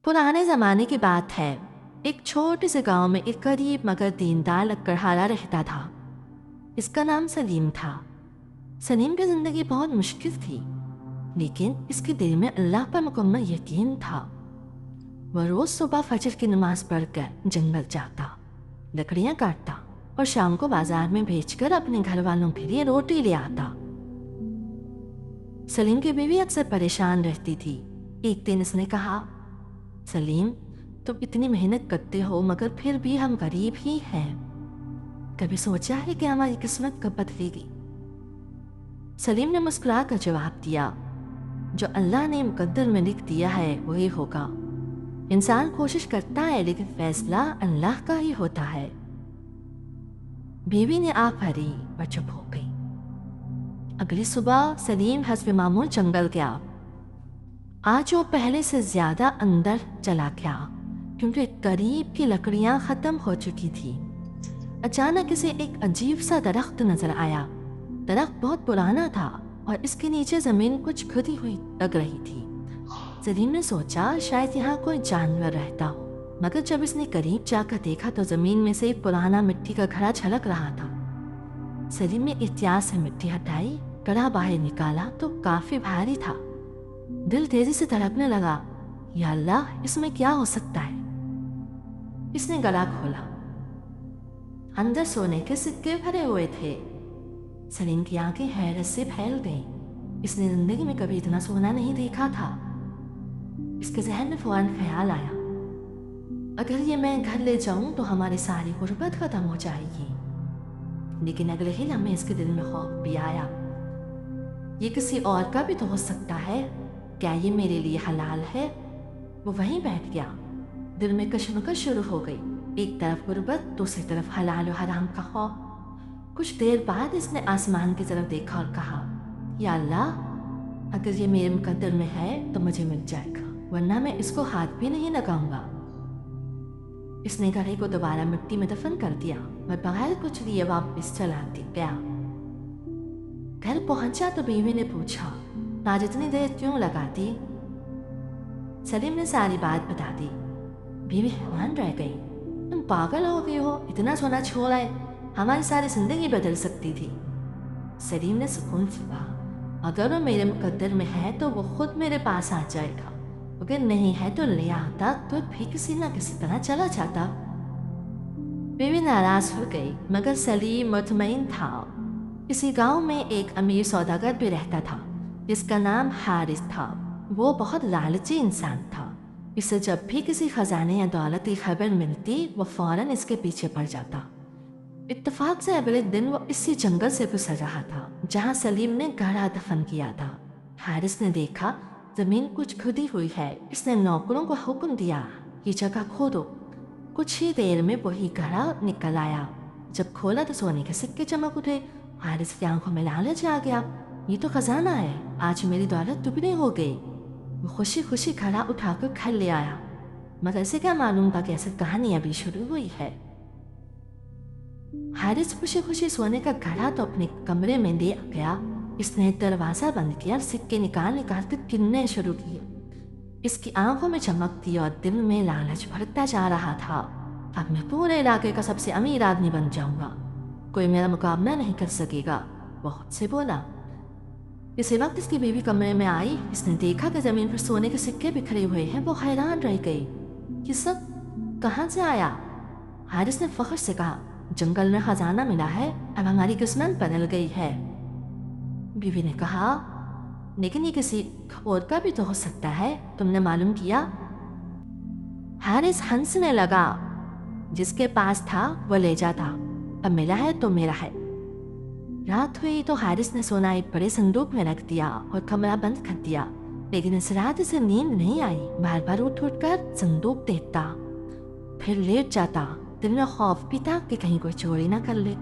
पुराने ज़माने की बात है। एक छोटे से गांव में एक गरीब मगर दीनदार लकड़हारा रहता था। इसका नाम सलीम था। सलीम की ज़िंदगी बहुत मुश्किल थी, लेकिन इसके दिल में अल्लाह पर मुकम्मल यकीन था। वह रोज़ सुबह फजर की नमाज पढ़कर जंगल जाता, लकड़ियाँ काटता और शाम को बाजार में बेचकर अपने घर वालों के लिए रोटी ले आता। सलीम की बीवी अक्सर परेशान रहती थी। एक दिन उसने कहा, सलीम, तुम इतनी मेहनत करते हो मगर फिर भी हम गरीब ही हैं। कभी सोचा है कि हमारी किस्मत कब बदलेगी? सलीम ने मुस्कुरा कर जवाब दिया, जो अल्लाह ने मुकद्दर में लिख दिया है वही होगा। इंसान कोशिश करता है लेकिन फैसला अल्लाह का ही होता है। बीवी ने आप भरी और चुप हो गई। अगली सुबह सलीम हस्ब मामूल जंगल गया। आज वो पहले से ज्यादा अंदर चला गया क्योंकि करीब की लकड़ियां खत्म हो चुकी थी। अचानक इसे एक अजीब सा दरख्त नजर आया। दरख्त बहुत पुराना था और इसके नीचे जमीन कुछ खुदी हुई लग रही थी। सलीम ने सोचा शायद यहाँ कोई जानवर रहता हो, मगर जब इसने करीब जाकर देखा तो जमीन में से एक पुराना मिट्टी का घड़ा झलक रहा था। सलीम ने एहतियात से मिट्टी हटाई, घड़ा बाहर निकाला तो काफी भारी था। दिल तेजी से धड़कने लगा, या अल्लाह, इसमें क्या हो सकता है? इसने गला खोला। अंदर सोने के सिक्के भरे हुए थे। सलीम की आंखें हैरत से फैल गईं। इसने जिंदगी में कभी इतना सोना नहीं देखा था। इसके जहन में फौरन ख्याल आया, अगर ये मैं घर ले जाऊं तो हमारी सारी गुर्बत खत्म हो जाएगी। लेकिन अगले ही लम्हे इसके दिल में खौफ भी आया। ये किसी और का भी तो हो सकता है। क्या ये मेरे लिए हलाल है? वो वहीं बैठ गया। दिल में कशमकश शुरू हो गई। एक तरफ गुर्बत, दूसरी तरफ हलाल और हराम का खौफ। कुछ देर बाद इसने आसमान की तरफ देखा और कहा, या अल्लाह, अगर ये मेरे मुकद्दर में है तो मुझे मिल जाएगा, वरना मैं इसको हाथ भी नहीं लगाऊंगा। इसने घड़े को दोबारा मिट्टी में दफन कर दिया और बगैर कुछ लिए वापस चला गया। घर पहुंचा तो बीवी ने पूछा, आज इतनी देर क्यों लगा दी? सलीम ने सारी बात बता दी। बीवी हैरान रह गई, तुम पागल हो गए हो? इतना सोना छोड़ा है, हमारी सारी जिंदगी बदल सकती थी। सलीम ने सुकून से कहा, अगर वो मेरे मुकद्दर में है तो वो खुद मेरे पास आ जाएगा, अगर नहीं है तो ले आता तो भी किसी न किसी तरह चला जाता। बीवी नाराज हो गई, मगर सलीम मुतमईन था। इसी गांव में एक अमीर सौदागर भी रहता था जिसका नाम हारिस था। वो बहुत लालची इंसान था। इसे जब भी किसी खजाने या दौलत की खबर मिलती वो फौरन इसके पीछे पड़ जाता। इत्तेफाक से अगले दिन वो इसी जंगल से गुजर रहा था जहाँ सलीम ने घड़ा दफन किया था। हारिस ने देखा जमीन कुछ खुदी हुई है। इसने नौकरों को हुक्म दिया, ये जगह खोदो। कुछ ही देर में वही घड़ा निकल आया। जब खोला तो सोने के सिक्के चमक उठे। हारिस की आंखों में लालच आ गया, ये तो खजाना है, आज मेरी दौलत दुगनी हो गई। वो खुशी खुशी घड़ा उठाकर घर ले आया, मगर इसे क्या मालूम था कि ऐसी कहानी अभी शुरू हुई है। हारिस खुशी खुशी सोने का घड़ा तो अपने कमरे में ले गया। इसने दरवाजा बंद किया और सिक्के निकाल कर गिनने शुरू किए। इसकी आंखों में चमक थी और दिल में लालच भरता जा रहा था। अब मैं पूरे इलाके का सबसे अमीर आदमी बन जाऊंगा, कोई मेरा मुकाबला नहीं कर सकेगा, वो खुद से बोला। इसी वक्त इसकी बीवी कमरे में आई। इसने देखा कि जमीन पर सोने के सिक्के बिखरे हुए हैं। वो हैरान रह गई, ये सब कहाँ से आया? हारिस ने फख्र से कहा, जंगल में खजाना मिला है, अब हमारी किस्मत बदल गई है। बीवी ने कहा, लेकिन ये किसी और का भी तो हो सकता है, तुमने मालूम किया? हारिस हंसने लगा, जिसके पास था वो ले जाता, अब मिला है तो मेरा है। रात हुई तो हारिस ने सोना एक बड़े संदूक में रख दिया और कमरा बंद कर दिया। लेकिन इस रात इसे नींद नहीं आई। बार बार उठ कर संदूक देखता, फिर लेट जाता। दिल में खौफ भी था कि कहीं कोई चोरी ना कर ले।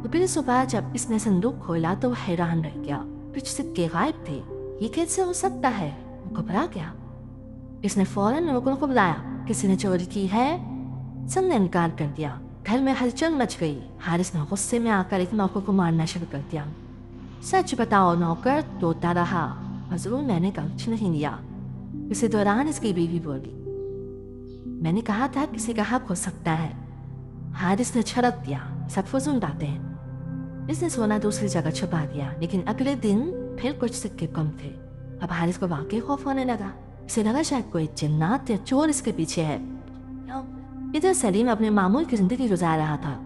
तो फिर सुबह जब इसने संदूक खोला तो हैरान रह गया, कुछ सिक्के गायब थे। ये कैसे हो सकता है? वो घबरा गया। इसने फौरन लोगों को बुलाया, किसी ने चोरी की है? सबने इनकार कर दिया। घर में हलचल मच गई। हारिस ने गुस्से में आकर एक नौकर को मारना शुरू कर दिया। सच बताओ नौकर? रोता रहा, हजूर मैंने कुछ नहीं लिया। इसी दौरान इसकी बीवी बोली, मैंने कहा था किसी का हक हो सकता है। हारिस ने छड़क दिया, सब फजूल बातें हैं। इसने सोना दूसरी जगह छुपा दिया, लेकिन अगले दिन फिर कुछ सिक्के कम थे। अब हारिस को वाकई खौफ होने लगा। इसे लगा शायद कोई जिन्नात या चोर इसके पीछे है। इधर सलीम अपने मामूल की जिंदगी गुजार रहा था।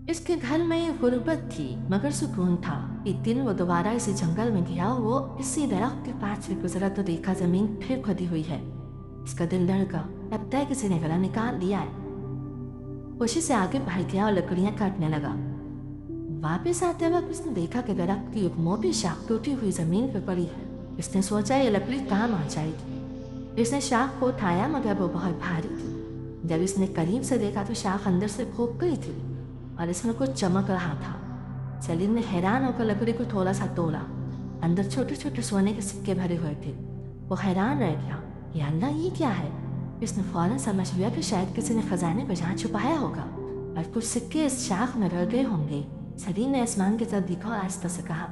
इसके घर में गुर्बत थी मगर सुकून था। एक दिन वो दोबारा इसी जंगल में गया। वो इसी दरख्त के पास से गुजरा तो देखा जमीन फिर खुदी हुई है। इसका दिल धड़का, लगता है किसी ने गला निकाल लिया है। खुशी से आगे बढ़ गया और लकड़ियां काटने लगा। वापस आते वक्त उसने देखा कि दरख्त की एक मोटी शाख टूटी हुई जमीन पर पड़ी है। इसने सोचा ये लकड़ी काम आ जाएगी। इसने शाख को उठाया मगर वो बहुत भारी थी। जब इसने करीब से देखा तो शाख अंदर से फूक गई थी और इसमें कुछ चमक रहा था। सलीम ने हैरान होकर लकड़ी को थोड़ा सा तोड़ा। अंदर छोटे छोटे सोने के सिक्के भरे हुए थे। वो हैरान रह गया, या अल्लाह ये क्या है। इसने फौरन समझ लिया कि शायद किसी ने खजाने को जहाँ छुपाया होगा और कुछ सिक्के इस शाख में रह गए होंगे। सलीम ने आसमान की तरफ देखा और आहिस्ता से कहा,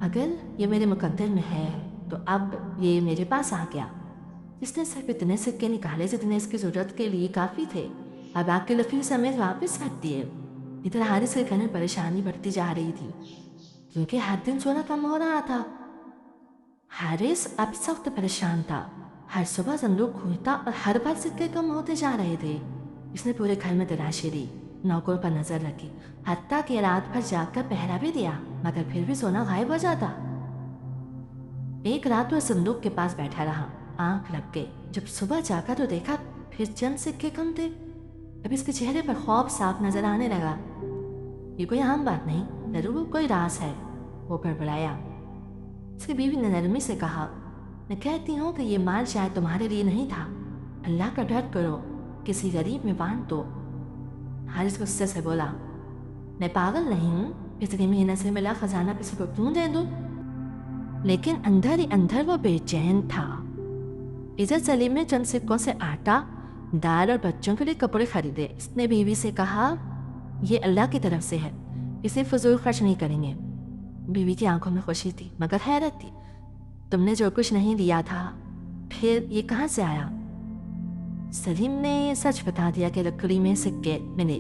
अगर ये मेरे मुकद्दर में है तो अब ये मेरे पास आ गया। इसने सिर्फ इतने सिक्के निकाले जितने इसकी जरूरत के लिए काफ़ी थे। अब आके लफी समेत वापस रख दिए। इधर हारिस के घर में परेशानी बढ़ती जा रही थी क्योंकि हर दिन सोना कम हो रहा था। हारिस अब सख्त परेशान था। हर सुबह संदूक खोलता और हर बार सिक्के कम होते जा रहे थे। इसने पूरे घर में तलाशी दी, नौकरों पर नजर रखी, हत्ता कि रात भर जाकर पहरा भी दिया मगर फिर भी सोना गायब हो जाता। एक रात वह संदूक के पास बैठा रहा, आंख लग गई। जब सुबह जागा तो देखा फिर चंद सिक्के कम थे। अब इसके चेहरे पर खौफ साफ नजर आने लगा। ये कोई आम बात नहीं, जरूर कोई राज है। वो बड़बड़ाया। इसकी बीवी ने नरमी से कहा, मैं कहती हूँ कि ये माल शायद तुम्हारे लिए नहीं था। अल्लाह का डर करो, किसी गरीब में बांट दो। हारिस गुस्से से बोला, मैं पागल नहीं हूँ, इतनी मेहनत से मिला खजाना किसी को क्यों दे दूँ। लेकिन अंदर ही अंदर वो बेचैन था। इधर सलीम ने चंद सिक्कों से आटा, दाल और बच्चों के लिए कपड़े खरीदे। इसने बीवी से कहा, ये अल्लाह की तरफ से है, इसे फजूल खर्च नहीं करेंगे। बीवी की आंखों में खुशी थी मगर हैरत थी। तुमने जो कुछ नहीं लिया था फिर ये कहाँ से आया। सलीम ने सच बता दिया कि लकड़ी में सिक्के मिले।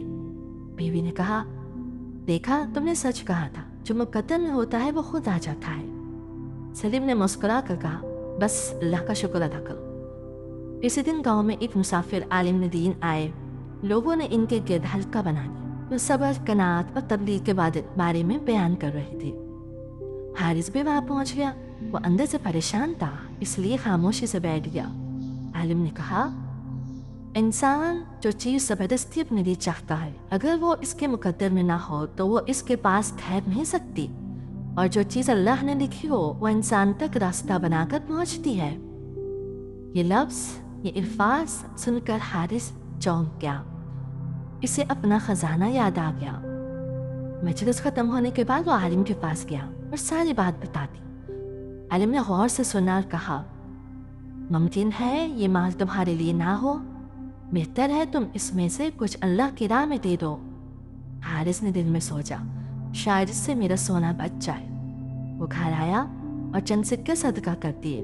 बीवी ने कहा, देखा तुमने सच कहा था, जो मुकद्दर में होता है वो खुद आ जाता है। सलीम ने मुस्कुरा कर कहा, बस अल्लाह का शुक्र अदा करो। इसी दिन गांव में एक मुसाफिर आलिम दीन आए। लोगों ने इनके गिर्द हल्का बना दिया। वो सबर, कनात और तबलीग के बारे में बयान कर रहे थे। हारिस भी वहां पहुंच गया। वो अंदर से परेशान था, इसलिए खामोशी से बैठ गया। आलिम ने कहा, इंसान जो चीज़ ज़बरदस्ती अपने लिए चाहता है, अगर वो इसके मुकद्दर में ना हो तो वो इसके पास ठहर नहीं सकती, और जो चीज़ अल्लाह ने लिखी हो वो इंसान तक रास्ता बनाकर पहुंचती है। ये लफ्ज़, ये अल्फाज सुनकर हारिस चौंक गया। इसे अपना खजाना याद आ गया। मजलिस खत्म होने के बाद वो आलिम के पास गया और सारी बात बता दी। आलिम ने गौर से सुना और कहा, मुमकिन है ये माल तुम्हारे लिए ना हो, बेहतर है तुम इसमें से कुछ अल्लाह की राह में दे दो। हारिस ने दिल में सोचा, शायद इससे मेरा सोना बच जाए। वो घर आया और चंद सिक्के सदका कर दिए,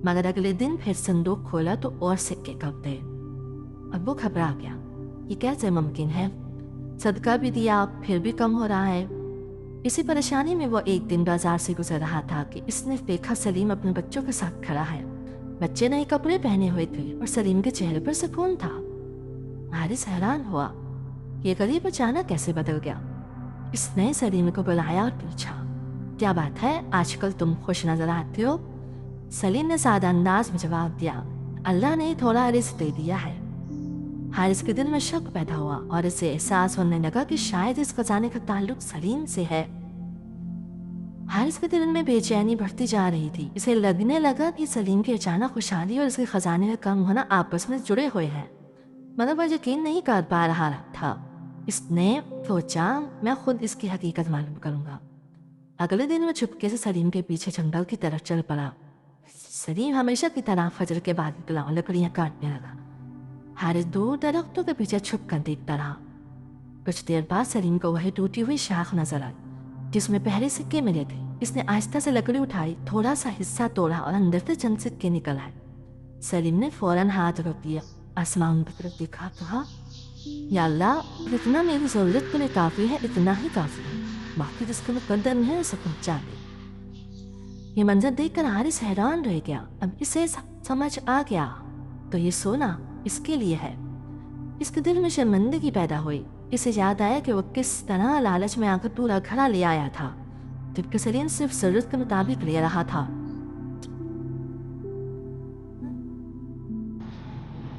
मगर अगले दिन फिर संदूक खोला तो और सिक्के कम थे। अब वो घबरा गया, ये कैसे मुमकिन है, सदका भी दिया फिर भी कम हो रहा है। इसी परेशानी में वो एक दिन बाजार से गुजर रहा था कि इसने देखा सलीम अपने बच्चों के साथ खड़ा है। बच्चे नए कपड़े पहने हुए थे और सलीम के चेहरे पर सुकून था। हारिस हैरान हुआ, ये गरीब अचानक कैसे बदल गया। इसने सलीम को बुलाया और पूछा, क्या बात है, आजकल तुम खुश नजर आते हो। सलीम ने सादा अंदाज में जवाब दिया, अल्लाह ने थोड़ा रिस्क दे दिया है। हारिस के दिल में शक पैदा हुआ और इसे एहसास होने लगा कि शायद इस खजाने का ताल्लुक सलीम से है। हारिस के दिल में बेचैनी बढ़ती जा रही थी। इसे लगने लगा कि सलीम की अचानक खुशहाली और इसके खजाने का कम होना आपस में जुड़े हुए हैं, मगर वह यकीन नहीं कर पा रहा था। इसने सोचा, मैं खुद इसकी हकीकत मालूम करूंगा। अगले दिन वो चुपके से सलीम के पीछे जंगल की तरफ चल पड़ा। सलीम हमेशा की तरह फजर के बाद निकला और लकड़ियां काटने लगा। हारिस दूर दरख्तों के पीछे छुप कर देखता रहा। कुछ देर बाद सलीम को वही टूटी हुई शाख नजर आई जिसमें पहले सिक्के मिले थे। इसने आहिस्ता से लकड़ी उठाई, थोड़ा सा हिस्सा तोड़ा और अंदर से चंद सिक्के निकल आए। सलीम ने फौरन हाथ रोक दिया, आसमान की तरफ देखा, कहा, या अल्लाह, इतना मेरी ज़रूरत के लिए काफ़ी है, इतना ही काफ़ी है, बाकी जिसके मुकद्दर में है उसे पहुँचा दे। ये मंजर देखकर हारिस हैरान रह गया। अब इसे समझ आ गया, तो ये सोना इसके लिए है। इसके दिल में शर्मिंदगी पैदा हुई। इसे याद आया कि वो किस तरह लालच में आकर पूरा घड़ा ले आया था, जबकि सलीम सिर्फ ज़रूरत के मुताबिक ले रहा था।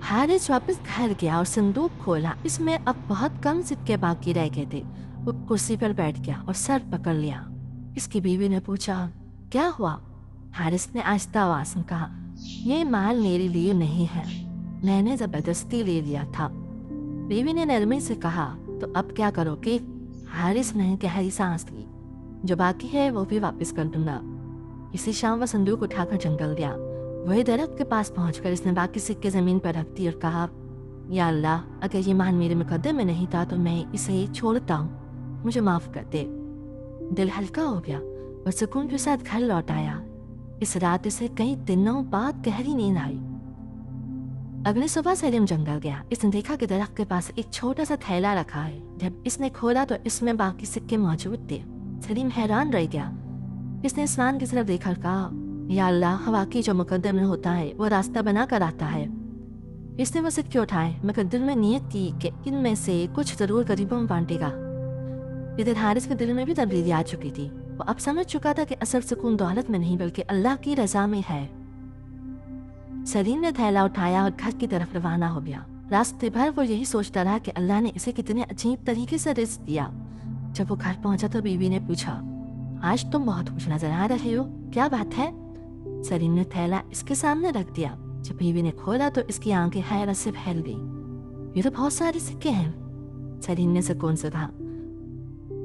हारिस वापस घर गया और संदूक खोला। इसमें अब बहुत कम सिक्के बाकी रह गए थे। वो कुर्सी पर बैठ गया और सर पकड़ लिया। इसकी बीवी ने पूछा, क्या हुआ? हारिस ने आहिस्ता आवाज़ में कहा, ये माल मेरे लिए नहीं है, मैंने ज़बरदस्ती ले लिया था। बीवी ने नरमी से कहा, तो अब क्या करोगे? हारिस ने गहरी सांस ली, जो बाकी है वो भी वापस कर दूंगा। इसी शाम वह संदूक उठाकर जंगल गया। वही दरख्त के पास पहुंचकर इसने बाकी सिक्के जमीन पर रख दिए और कहा, या अल्लाह, अगर ये मान मेरे मुकद्दर में नहीं था तो मैं इसे छोड़ता हूँ, मुझे माफ़ कर दे। दिल हल्का हो गया और सुकून के साथ घर लौट आया। इस रात इसे कई दिनों बाद गहरी नींद आई। अगली सुबह सलीम जंगल गया। इसने देखा कि दरख्त के पास एक छोटा सा थैला रखा है। जब इसने खोला तो इसमें बाकी सिक्के मौजूद थे। सलीम हैरान रह गया। इसने आसमान की तरफ देखकर कहा, या अल्लाह, वाकई जो मुकद्दर में होता है वो रास्ता बना कर आता है। इसने वो सिक्के उठाए, मगर दिल में नियत की कि इनमें से कुछ जरूर गरीबों में बांटेगा। इधर हारिस के दिल में भी तब्दीली आ चुकी थी। वो अब समझ चुका था कि असल सुकून दौलत में नहीं बल्कि अल्लाह की रजा में है। सलीम ने थैला उठाया और घर की तरफ रवाना हो गया। रास्ते भर वो यही सोचता रहा कि अल्लाह ने इसे कितने अजीब तरीके से रिज़्क दिया। जब वो घर पहुंचा तो बीवी ने पूछा, आज तुम बहुत खुश नजर आ रहे हो, क्या बात है? सलीम ने थैला इसके सामने रख दिया। जब बीवी ने खोला तो इसकी आंखें हैरत से फैल गई। ये तो बहुत सारे सिक्के हैं। सलीम ने सुकून से कहा,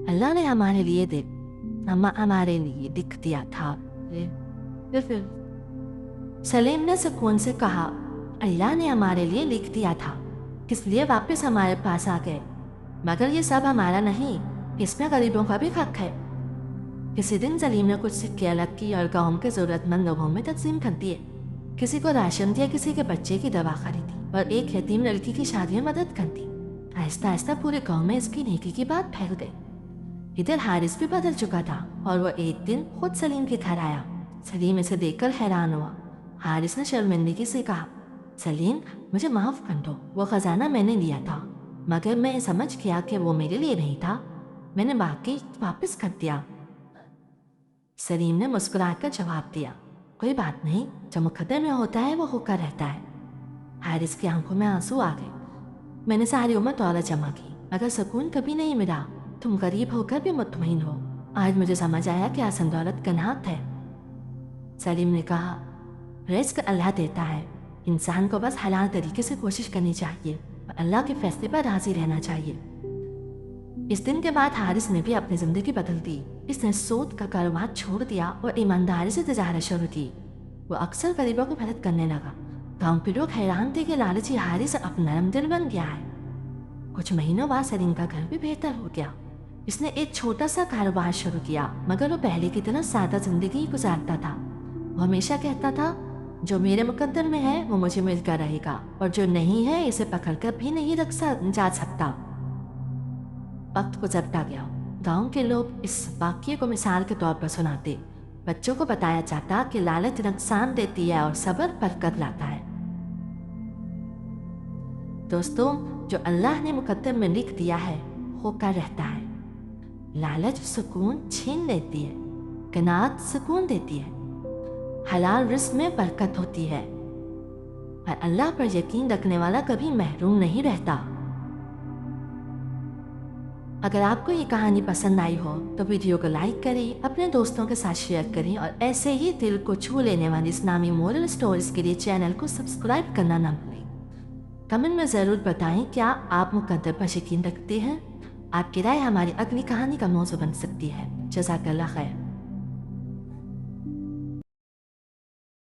अल्लाह ने हमारे लिए हमारे लिए लिख दिया था। सलीम ने सुकून से कहा, अल्लाह ने हमारे लिए लिख दिया था, किस लिए वापस हमारे पास आ गए। मगर ये सब हमारा नहीं, इसमें गरीबों का भी हक है। किसी दिन सलीम ने कुछ सिक्के अलग की और गांव के जरूरतमंद लोगों में तकसीम कर दिए। किसी को राशन दिया, किसी के बच्चे की दवा खरीदी और एक यतीम लड़की की शादी में मदद कर दी। आहिस्ता आहिस्ता पूरे गांव में इसकी नेकी की बात फैल गई। इधर हारिस भी बदल चुका था और वो एक दिन खुद सलीम के घर आया। सलीम इसे देखकर हैरान हुआ। हारिस ने शर्मिंदगी से कहा, सलीम, मुझे माफ़ कर दो, वो ख़जाना मैंने लिया था, मगर मैं समझ गया कि वो मेरे लिए नहीं था, मैंने बाकी वापस कर दिया। सलीम ने मुस्कुराकर जवाब दिया, कोई बात नहीं, जो मुकद्दर में होता है वो होकर रहता है। हारिस की आंखों में आंसू आ गए। मैंने सारी उम्र दौलत जमा की, मगर सुकून कभी नहीं मिला। तुम गरीब होकर भी मुतमईन हो। आज मुझे समझ आया कि असल दौलत कनात है। सलीम ने कहा, रिज़्क अल्लाह देता है, इंसान को बस हलाल तरीके से कोशिश करनी चाहिए और अल्लाह के फैसले पर राजी रहना चाहिए। इस दिन के बाद हारिस ने भी अपनी ज़िंदगी बदल दी। इसने सूद का कारोबार छोड़ दिया और ईमानदारी से तिजारत शुरू की। वो अक्सर गरीबों की मदद करने लगा। गाँव के लोग हैरान थे कि लालची हारिस अब नरम दिल बन गया है। कुछ महीनों बाद सलीम का घर भी बेहतर हो गया। इसने एक छोटा सा कारोबार शुरू किया, मगर वो पहले की तरह सादा जिंदगी गुजारता था। वो हमेशा कहता था, जो मेरे मुकद्दर में है वो मुझे मिलकर रहेगा और जो नहीं है इसे पकड़कर भी नहीं जा सकता। वक्त गुजरता गया। गांव के लोग इस वाक्य को मिसाल के तौर पर सुनाते। बच्चों को बताया जाता कि लालच नुकसान देती है और सब्र बरकत लाता है। दोस्तों, जो अल्लाह ने मुकद्दर में लिख दिया है होकर रहता है। लालच सुकून छीन लेती है, कनात सुकून देती है, हलाल रिज़्क में बरकत होती है और अल्लाह पर यकीन रखने वाला कभी महरूम नहीं रहता। अगर आपको ये कहानी पसंद आई हो तो वीडियो को लाइक करें, अपने दोस्तों के साथ शेयर करें और ऐसे ही दिल को छू लेने वाली इस्लामी मोरल स्टोरीज के लिए चैनल को सब्सक्राइब करना न भूलें। कमेंट में ज़रूर बताएं, क्या आप मुकद्दर पर यकीन रखते हैं? आपकी राय हमारी अगली कहानी का मौजू बन सकती है। जज़ाकल्लाह खैर।